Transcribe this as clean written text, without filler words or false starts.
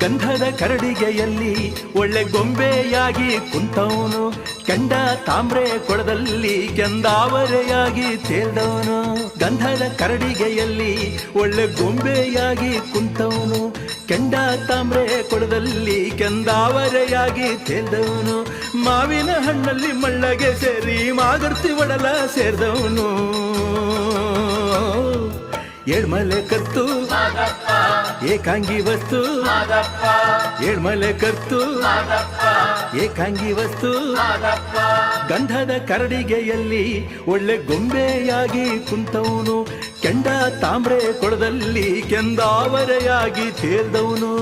ಗಂಧದ ಕರಡಿಗೆಯಲ್ಲಿ ಒಳ್ಳೆ ಗೊಂಬೆಯಾಗಿ ಕುಂತವನು, ಕೆಂಡ ತಾಮ್ರೆ ಕೊಳದಲ್ಲಿ ಕೆಂದಾವರೆಯಾಗಿ ತೇಲ್ದವನು. ಗಂಧದ ಕರಡಿಗೆಯಲ್ಲಿ ಒಳ್ಳೆ ಗೊಂಬೆಯಾಗಿ ಕುಂತವನು, ಕೆಂಡ ತಾಮ್ರೆ ಕೊಳದಲ್ಲಿ ಕೆಂದಾವರೆಯಾಗಿ ತೇಲ್ದವನು. ಮಾವಿನ ಹಣ್ಣಲ್ಲಿ ಮಳ್ಳಗೆ ಸೇರಿ ಮಾಗರ್ತಿ ಒಡಲ ಸೇರಿದವನು. ಏಳ್ಮಲೆ ಕರ್ತು ಏಕಾಂಗಿ ವಸ್ತು, ಏಳ್ಮಲೆ ಕರ್ತು ಏಕಾಂಗಿ ವಸ್ತು. ಗಂಧದ ಕರಡಿಗೆಯಲ್ಲಿ ಒಳ್ಳೆ ಗೊಂಬೆಯಾಗಿ ಕುಂತವನು, ಕೆಂಡ ತಾಮ್ರೆ ಕೊಳದಲ್ಲಿ ಕೆಂದಾವರೆಯಾಗಿ ತೇಲ್ದವನು.